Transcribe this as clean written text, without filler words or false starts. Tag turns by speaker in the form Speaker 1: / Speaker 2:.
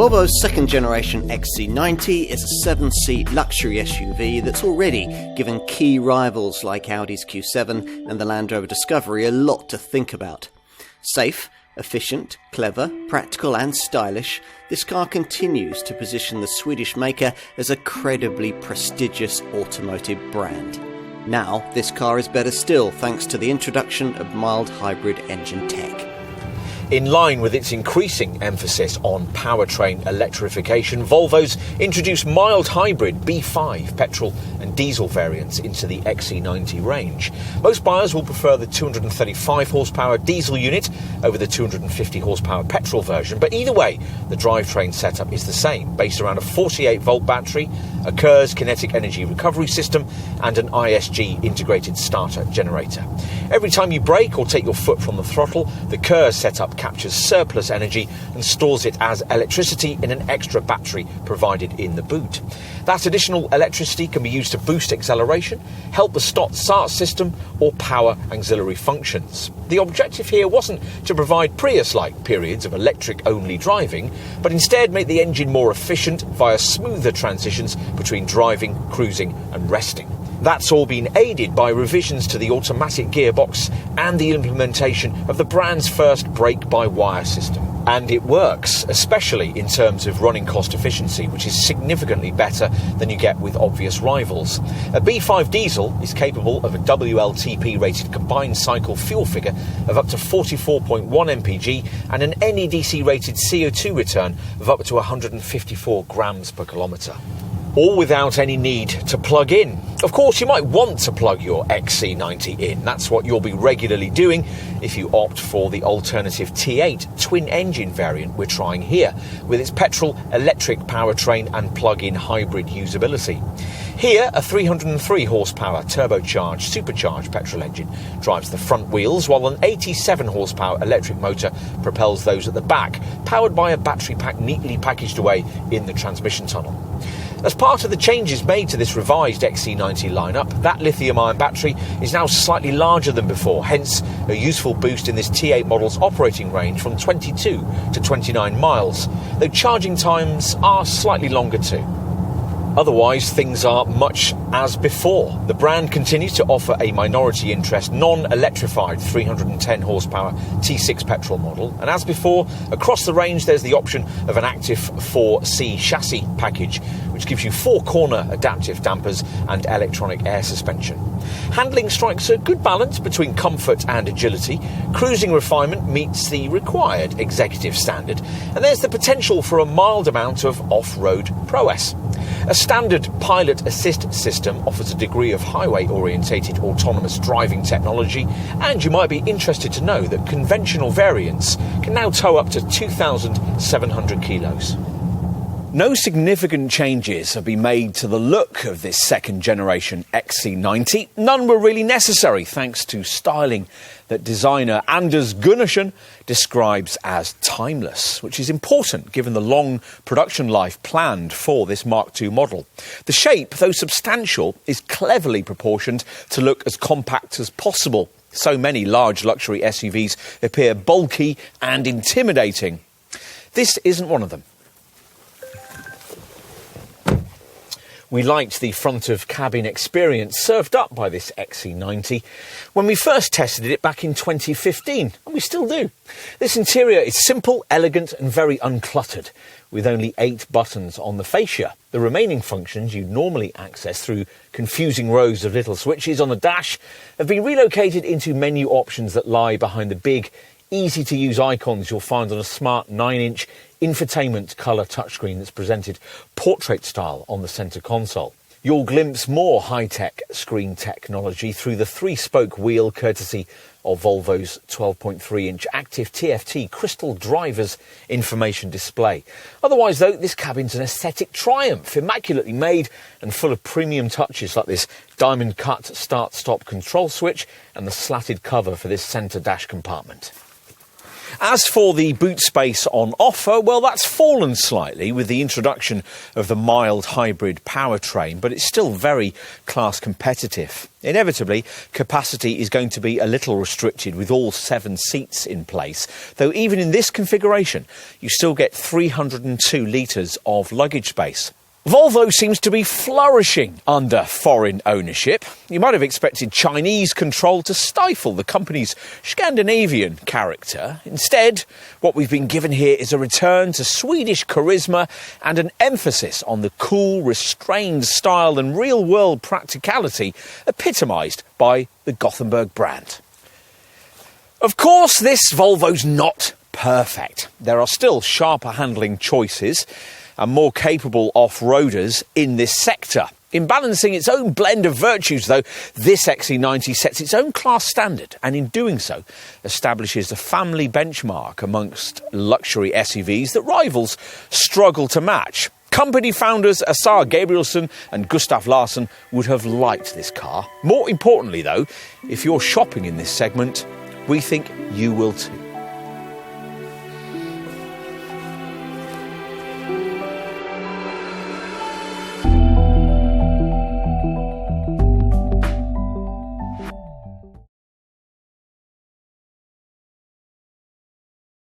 Speaker 1: Volvo's second generation XC90 is a 7-seat luxury SUV that's already given key rivals like Audi's Q7 and the Land Rover Discovery a lot to think about. Safe, efficient, clever, practical and stylish, this car continues to position the Swedish maker as a credibly prestigious automotive brand. Now, this car is better still thanks to the introduction of mild hybrid engine tech.
Speaker 2: In line with its increasing emphasis on powertrain electrification, Volvo's introduced mild hybrid B5 petrol and diesel variants into the XC90 range. Most buyers will prefer the 235 horsepower diesel unit over the 250 horsepower petrol version, but either way, the drivetrain setup is the same, based around a 48-volt battery, a KERS kinetic energy recovery system, and an ISG integrated starter generator. Every time you brake or take your foot from the throttle, the KERS setup captures surplus energy and stores it as electricity in an extra battery provided in the boot. That additional electricity can be used to boost acceleration, help the stop-start system, or power auxiliary functions. The objective here wasn't to provide Prius-like periods of electric-only driving, but instead make the engine more efficient via smoother transitions between driving, cruising and resting. That's all been aided by revisions to the automatic gearbox and the implementation of the brand's first brake-by-wire system. And it works, especially in terms of running cost efficiency, which is significantly better than you get with obvious rivals. A B5 diesel is capable of a WLTP-rated combined cycle fuel figure of up to 44.1 mpg and an NEDC-rated CO2 return of up to 154 grams per kilometre. All without any need to plug in. Of course, you might want to plug your XC90 in. That's what you'll be regularly doing if you opt for the alternative T8 twin-engine variant we're trying here, with its petrol-electric powertrain and plug-in hybrid usability. Here, a 303 horsepower turbocharged, supercharged petrol engine drives the front wheels, while an 87 horsepower electric motor propels those at the back, powered by a battery pack neatly packaged away in the transmission tunnel. As part of the changes made to this revised XC90 lineup, that lithium-ion battery is now slightly larger than before, hence a useful boost in this T8 model's operating range from 22 to 29 miles, though charging times are slightly longer too. Otherwise, things are much as before. The brand continues to offer a minority interest, non-electrified 310 horsepower T6 petrol model. And as before, across the range, there's the option of an active 4C chassis package, which gives you 4-corner adaptive dampers and electronic air suspension. Handling strikes a good balance between comfort and agility. Cruising refinement meets the required executive standard. And there's the potential for a mild amount of off-road prowess. A standard pilot assist system offers a degree of highway-orientated autonomous driving technology, and you might be interested to know that conventional variants can now tow up to 2,700 kilos. No significant changes have been made to the look of this second-generation XC90. None were really necessary, thanks to styling that designer Anders Gunnarsson describes as timeless, which is important given the long production life planned for this Mark II model. The shape, though substantial, is cleverly proportioned to look as compact as possible. So many large luxury SUVs appear bulky and intimidating. This isn't one of them. We liked the front of cabin experience served up by this XC90 when we first tested it back in 2015, and we still do. This interior is simple, elegant and very uncluttered, with only 8 buttons on the fascia. The remaining functions you'd normally access through confusing rows of little switches on the dash have been relocated into menu options that lie behind the big, easy-to-use icons you'll find on a smart 9-inch infotainment colour touchscreen that's presented portrait style on the centre console. You'll glimpse more high-tech screen technology through the 3-spoke wheel courtesy of Volvo's 12.3-inch active TFT crystal driver's information display. Otherwise, though, this cabin's an aesthetic triumph, immaculately made and full of premium touches like this diamond-cut start-stop control switch and the slatted cover for this centre dash compartment. As for the boot space on offer, well, that's fallen slightly with the introduction of the mild hybrid powertrain, but it's still very class competitive. Inevitably, capacity is going to be a little restricted with all 7 seats in place, though even in this configuration, you still get 302 litres of luggage space. Volvo seems to be flourishing under foreign ownership. You might have expected Chinese control to stifle the company's Scandinavian character. Instead, what we've been given here is a return to Swedish charisma and an emphasis on the cool, restrained style and real-world practicality epitomised by the Gothenburg brand. Of course, this Volvo's not perfect. There are still sharper handling choices and more capable off-roaders in this sector. In balancing its own blend of virtues, though, this XC90 sets its own class standard and in doing so establishes a family benchmark amongst luxury SUVs that rivals struggle to match. Company founders Sara K and Gustav Larsson would have liked this car. More importantly, though, if you're shopping in this segment, we think you will too.